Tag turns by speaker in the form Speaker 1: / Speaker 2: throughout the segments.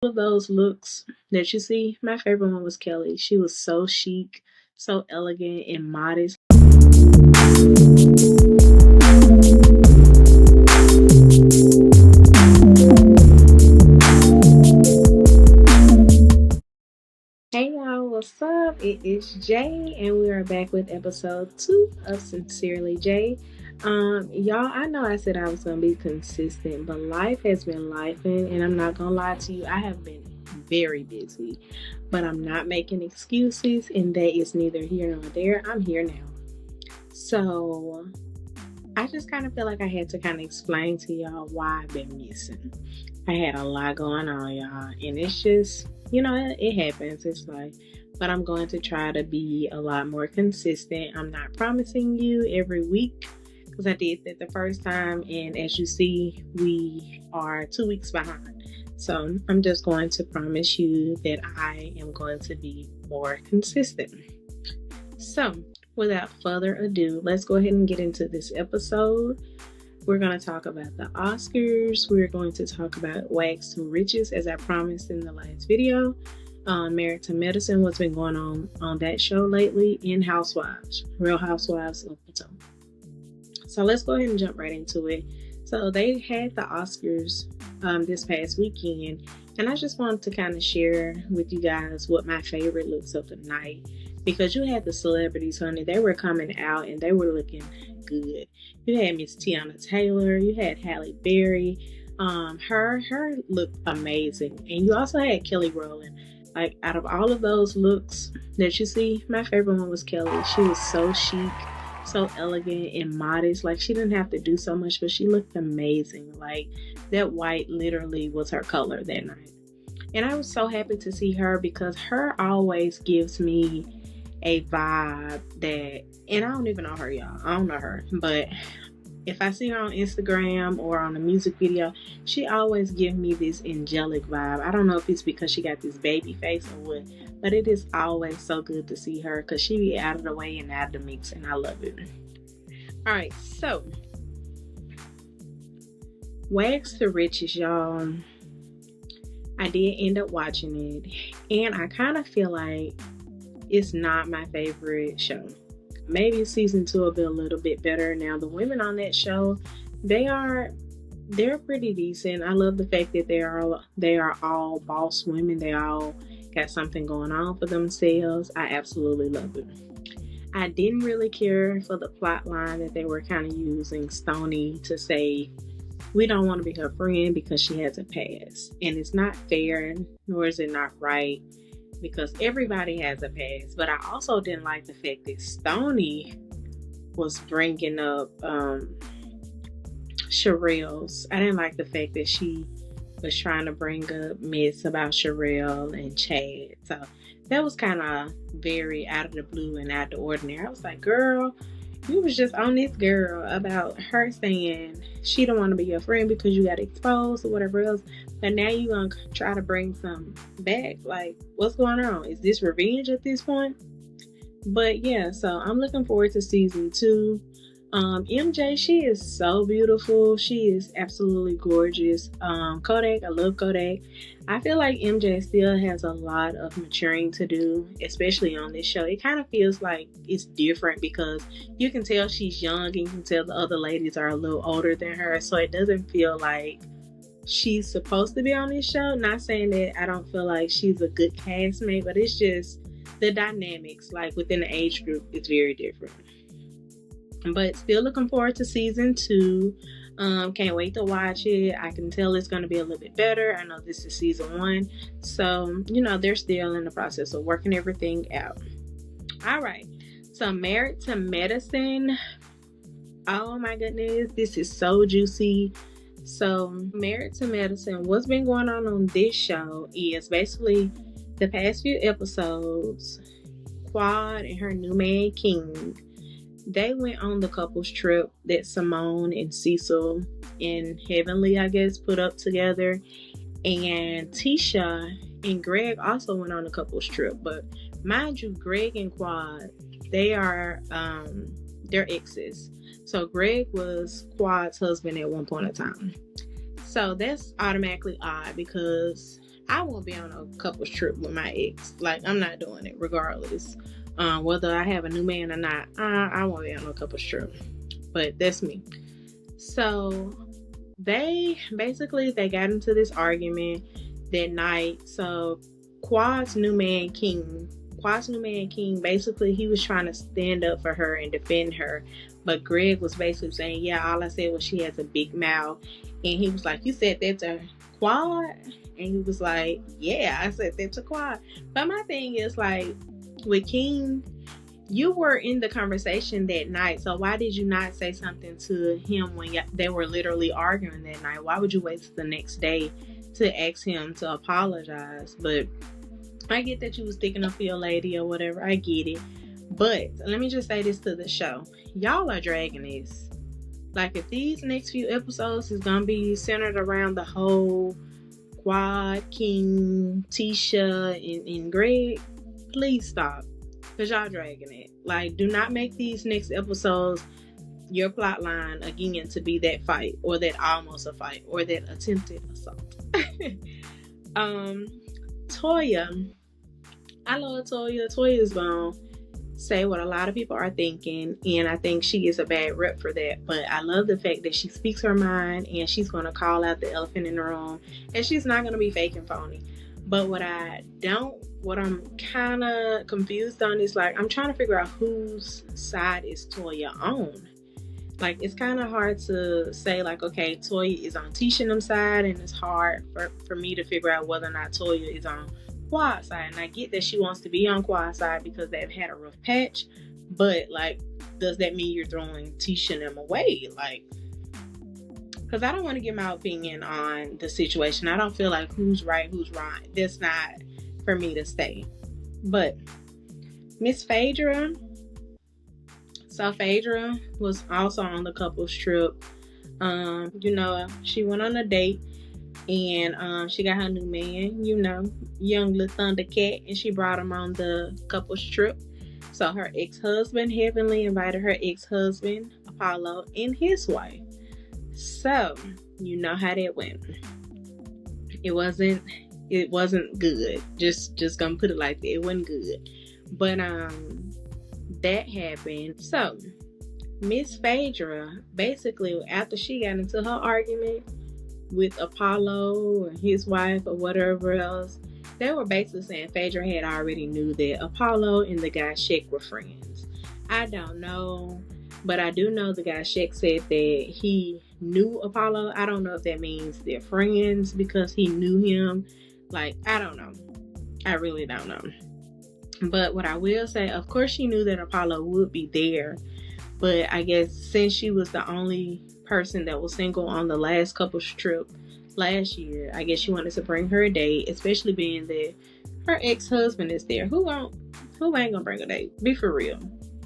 Speaker 1: All of those looks that you see, my favorite one was Kelly. She was so chic, so elegant and modest. Hey y'all, what's up? It is Jay, and we are back with episode 2 of Sincerely Jay. Y'all, I know I said I was gonna be consistent, but life has been lifing, and I'm not gonna lie to you, I have been very busy, but I'm not making excuses, and that is neither here nor there. I'm here now. So I just kind of feel like I had to kind of explain to y'all why I've been missing. I had a lot going on, y'all, and it's just, it happens. It's like, but I'm going to try to be a lot more consistent. I'm not promising you every week because I did that the first time, and as you see, we are 2 weeks behind. So I'm just going to promise you that I am going to be more consistent. So without further ado, let's go ahead and get into this episode. We're going to talk about the Oscars. We're going to talk about Wags to Riches, as I promised in the last video. Married to Medicine, what's been going on that show lately, and Housewives, Real Housewives of Potomac. So let's go ahead and jump right into it. So they had the Oscars this past weekend, and I just wanted to kind of share with you guys what my favorite looks of the night, because you had the celebrities, honey. They were coming out and they were looking good. You had Miss Tiana Taylor, you had Halle Berry. Her looked amazing, and you also had Kelly Rowland. Like, out of all of those looks that you see, my favorite one was Kelly. She was so chic, so elegant and modest. Like, she didn't have to do so much, but she looked amazing. Like, that white literally was her color that night. And I was so happy to see her, because her always gives me a vibe that, and I don't even know her, y'all. I don't know her, but if I see her on Instagram or on a music video, she always gives me this angelic vibe. I don't know if it's because she got this baby face or what, but it is always so good to see her, because she be out of the way and out of the mix, and I love it. All right, so Wags to Riches, y'all. I did end up watching it, and I kind of feel like it's not my favorite show. Maybe season 2 will be a little bit better. Now, the women on that show, they're pretty decent. I love the fact that they are all boss women. They all got something going on for themselves. I absolutely love it. I didn't really care for the plot line that they were kind of using Stoney to say, we don't want to be her friend because she has a past. And it's not fair, nor is it not right, because everybody has a past. But I also didn't like the fact that Stoney was bringing up Sherelle's. I didn't like the fact that she was trying to bring up myths about Sherelle and Chad. So that was kind of very out of the blue and out of the ordinary. I was like, girl, you was just on this girl about her saying she don't want to be your friend because you got exposed or whatever else. But now you gonna try to bring some back. Like, what's going on? Is this revenge at this point? But yeah, so I'm looking forward to season 2. MJ, she is so beautiful. She is absolutely gorgeous. Kodak, I love Kodak. I feel like MJ still has a lot of maturing to do, especially on this show. It kind of feels like it's different because you can tell she's young and you can tell the other ladies are a little older than her. So it doesn't feel like she's supposed to be on this show. Not saying that I don't feel like she's a good castmate, but it's just the dynamics, like within the age group, is very different. But still looking forward to season 2. Can't wait to watch it. I can tell it's going to be a little bit better. I know this is season 1. So, they're still in the process of working everything out. All right. So, Married to Medicine. Oh my goodness. This is so juicy. So, Married to Medicine. What's been going on this show is basically the past few episodes, Quad and her new man, King, they went on the couples trip that Simone and Cecil and Heavenly, I guess, put up together. And Tisha and Greg also went on a couples trip. But mind you, Greg and Quad, they are they're exes. So Greg was Quad's husband at one point in time. So that's automatically odd because I won't be on a couple's trip with my ex. Like, I'm not doing it regardless. Whether I have a new man or not, I won't be on a couple's trip. But that's me. So they got into this argument that night. So Quad's new man King, basically he was trying to stand up for her and defend her. But Greg was basically saying, yeah, all I said was she has a big mouth. And he was like, you said that to Quad? And he was like, yeah, I said that to Quad. But my thing is, like, with King, you were in the conversation that night. So why did you not say something to him when they were literally arguing that night? Why would you wait till the next day to ask him to apologize? But I get that you was sticking up for your lady or whatever. I get it. But let me just say this to the show. Y'all are dragging this. Like, if these next few episodes is going to be centered around the whole Quad, King, Tisha, and Greg, please stop. Because y'all dragging it. Like, do not make these next episodes your plot line again to be that fight, or that almost a fight, or that attempted assault. Toya. I love Toya. Toya is gone. Say what a lot of people are thinking, and I think she is a bad rep for that. But I love the fact that she speaks her mind, and she's going to call out the elephant in the room, and she's not going to be fake and phony. But what I'm kind of confused on is, like, I'm trying to figure out whose side is Toya on. Like, it's kind of hard to say, like, okay, Toya is on Tisha and them side, and it's hard for me to figure out whether or not Toya is on Quad's side. And I get that she wants to be on Quad's side because they've had a rough patch, but, like, does that mean you're throwing Tisha and them away? Like, because I don't want to give my opinion on the situation. I don't feel like who's right, who's wrong. That's not for me to say. But Miss Phaedra. So Phaedra was also on the couple's trip. She went on a date. And she got her new man, young little Thundercat, and she brought him on the couple's trip. So her ex-husband, Heavenly, invited her ex-husband, Apollo, and his wife. So, you know how that went. It wasn't good. Just gonna put it like that. It wasn't good. But that happened. So, Miss Phaedra, basically, after she got into her argument with Apollo or his wife or whatever else, they were basically saying Phaedra had already knew that Apollo and the guy Shek were friends. I don't know, but I do know the guy Shek said that he knew Apollo. I don't know if that means they're friends because he knew him. Like, I don't know. I really don't know. But what I will say, of course she knew that Apollo would be there, but I guess since she was the only person that was single on the last couple's trip last year, I guess she wanted to bring her a date, especially being that her ex-husband is there. Who ain't gonna bring a date? Be for real.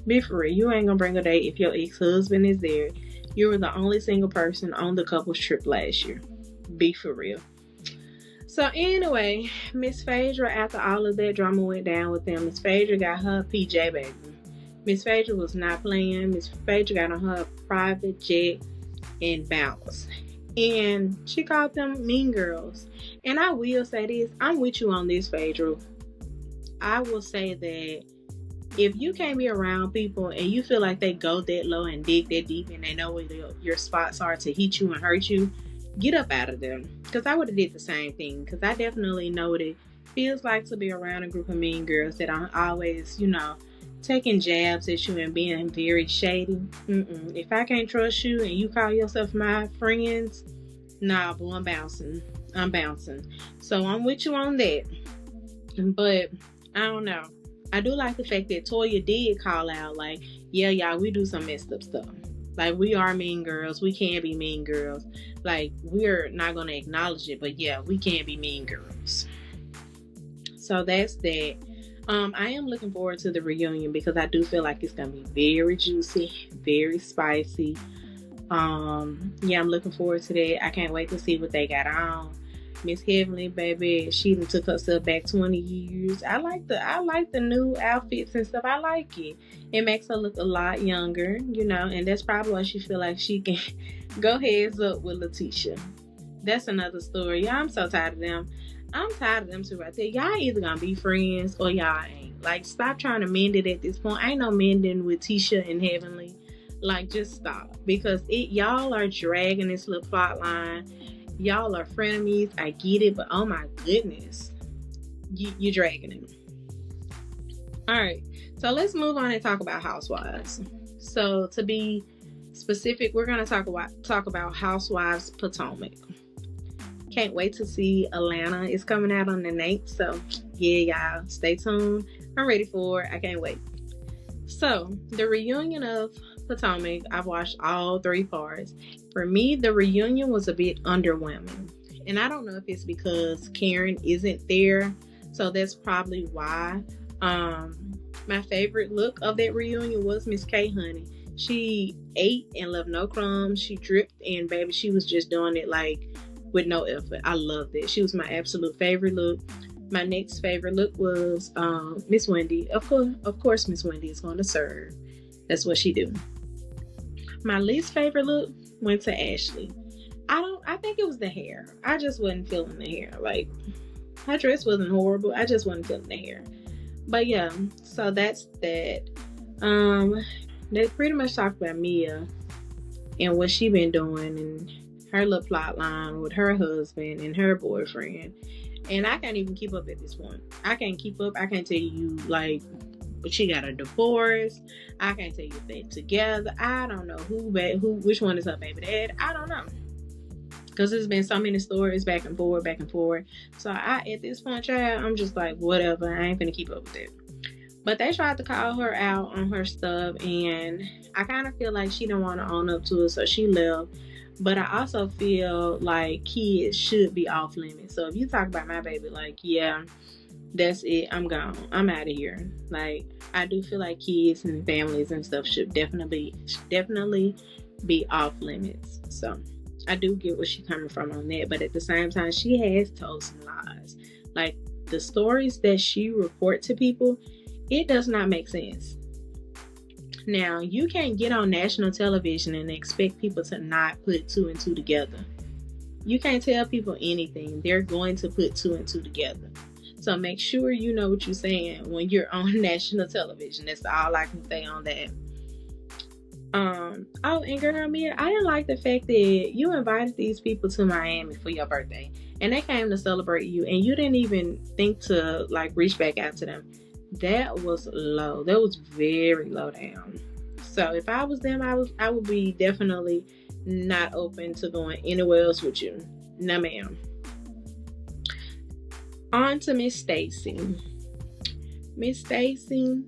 Speaker 1: You ain't gonna bring a date if your ex-husband is there. You were the only single person on the couple's trip last year. Be for real. So anyway, Miss Phaedra, after all of that drama went down with them, Miss Phaedra got her PJ baby. Miss Phaedra was not playing. Miss Phaedra got on her private jet and bounced. And she called them mean girls. And I will say this, I'm with you on this, Phaedra. I will say that if you can't be around people and you feel like they go that low and dig that deep and they know where your spots are to hit you and hurt you, get up out of them. Because I would have did the same thing. Because I definitely know what it feels like to be around a group of mean girls that are always, taking jabs at you and being very shady. If I can't trust you and you call yourself my friends, nah, boo, I'm bouncing. So I'm with you on that. But I don't know. I do like the fact that Toya did call out, like, yeah, y'all, we do some messed up stuff. Like, we are mean girls. We can be mean girls. Like, we're not going to acknowledge it, but yeah, we can be mean girls. So that's that. I am looking forward to the reunion because I do feel like it's going to be very juicy, very spicy. I'm looking forward to that. I can't wait to see what they got on. Miss Heavenly, baby, she done took herself back 20 years. I like the new outfits and stuff. I like it. It makes her look a lot younger, and that's probably why she feel like she can go heads up with Letitia. That's another story. Yeah, I'm so tired of them. I'm tired of them two right there. Y'all either gonna be friends or y'all ain't. Like, stop trying to mend it at this point. Ain't no mending with Tisha and Heavenly. Like, just stop. Because y'all are dragging this little plot line. Y'all are frenemies. I get it, but oh my goodness. You're dragging it. Alright. So let's move on and talk about Housewives. So to be specific, we're gonna talk about Housewives Potomac. Can't wait to see Atlanta. It's coming out on the 9th. So yeah, y'all, stay tuned. I'm ready for it. I can't wait. So the reunion of Potomac, I've watched all 3 parts. For me, the reunion was a bit underwhelming. And I don't know if it's because Karen isn't there. So that's probably why. My favorite look of that reunion was Miss K Honey. She ate and left no crumbs. She dripped, and baby, she was just doing it like with no effort. I loved it. She was my absolute favorite look. My next favorite look was Miss Wendy. Of course, Miss Wendy is going to serve. That's what she do. My least favorite look went to Ashley. I think it was the hair. I just wasn't feeling the hair. Like, her dress wasn't horrible. I just wasn't feeling the hair. But yeah, so that's that. They pretty much talked about Mia and what she been doing and her little plot line with her husband and her boyfriend. And I can't even keep up at this point. I can't keep up. I can't tell you, like, she got a divorce. I can't tell you if they're together. I don't know which one is her baby dad. I don't know. Because there's been so many stories back and forth. So at this point, child, I'm just like, whatever. I ain't finna keep up with it. But they tried to call her out on her stuff. And I kind of feel like she didn't want to own up to it. So she left. But I also feel like kids should be off limits. So if you talk about my baby, like, yeah, that's it. I'm gone. I'm out of here. Like, I do feel like kids and families and stuff should definitely be off limits. So I do get where she's coming from on that. But at the same time, she has told some lies. Like, the stories that she report to people, it does not make sense. Now, you can't get on national television and expect people to not put 2 and 2 together. You can't tell people anything. They're going to put 2 and 2 together. So make sure you know what you're saying when you're on national television. That's all I can say on that. And girl, Mia, I didn't like the fact that you invited these people to Miami for your birthday. And they came to celebrate you. And you didn't even think to, like, reach back out to them. That was low. That was very low down. So if I was them, I would be definitely not open to going anywhere else with you. No, ma'am. On to Miss Stacy. Miss Stacy,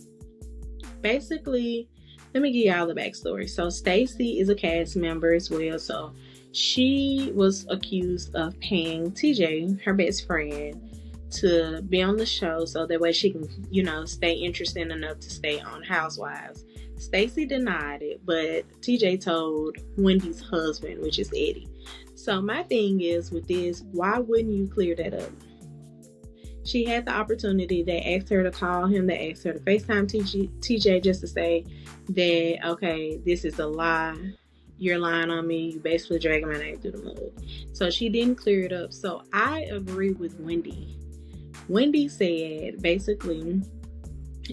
Speaker 1: basically, let me give y'all the backstory. So Stacy is a cast member as well. So she was accused of paying TJ, her best friend, to be on the show so that way she can, stay interested enough to stay on Housewives. Stacy denied it, but TJ told Wendy's husband, which is Eddie. So my thing is with this, why wouldn't you clear that up? She had the opportunity. They asked her to call him. They asked her to FaceTime TJ just to say that, okay, this is a lie. You're lying on me. You basically dragging my name through the mud. So she didn't clear it up. So I agree with Wendy. Wendy said, basically,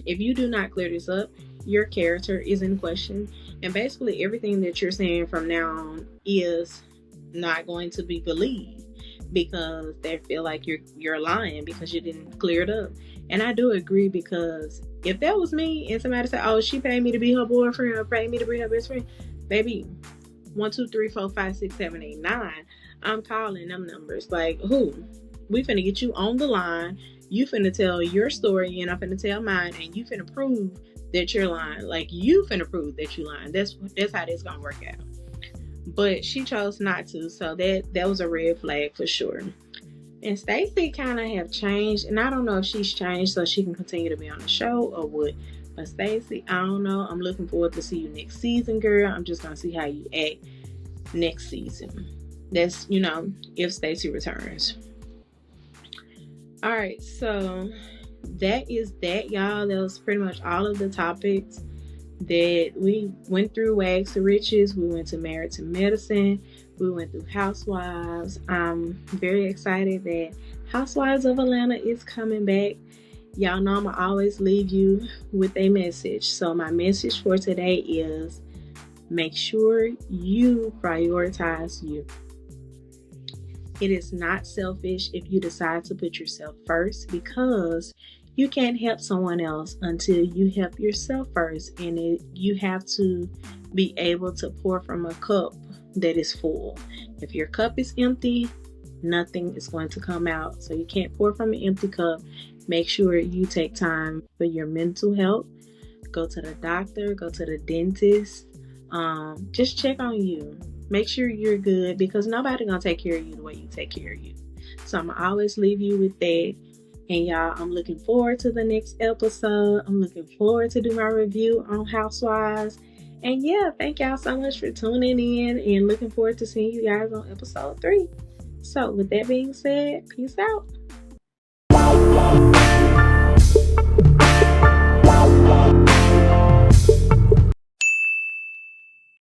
Speaker 1: if you do not clear this up, your character is in question. And basically everything that you're saying from now on is not going to be believed because they feel like you're lying because you didn't clear it up. And I do agree, because if that was me and somebody said, oh, she paid me to be her boyfriend or paid me to be her best friend, baby, 1, 2, 3, 4, 5, 6, 7, 8, 9, I'm calling them numbers. Like, who? We finna get you on the line. You finna tell your story and I'm finna tell mine, and you finna prove that you're lying. Like, you finna prove that you're lying. That's how this gonna work out. But she chose not to, so that was a red flag for sure. And Stacey kind of have changed, and I don't know if she's changed so she can continue to be on the show or what. But Stacey, I don't know. I'm looking forward to see you next season, girl. I'm just gonna see how you act next season. That's, if Stacey returns. All right, so that is that, y'all. That was pretty much all of the topics that we went through. Wags to Riches. We went to Married to Medicine. We went through Housewives. I'm very excited that Housewives of Atlanta is coming back. Y'all know I'm always leave you with a message. So my message for today is make sure you prioritize you. It is not selfish if you decide to put yourself first, because you can't help someone else until you help yourself first. And you have to be able to pour from a cup that is full. If your cup is empty, nothing is going to come out. So you can't pour from an empty cup. Make sure you take time for your mental health. Go to the doctor, go to the dentist. Just check on you. Make sure you're good, because nobody gonna take care of you the way you take care of you. So I'm gonna always leave you with that. And y'all, I'm looking forward to the next episode. I'm looking forward to do my review on Housewives. And yeah, thank y'all so much for tuning in, and looking forward to seeing you guys on episode 3. So with that being said, peace out.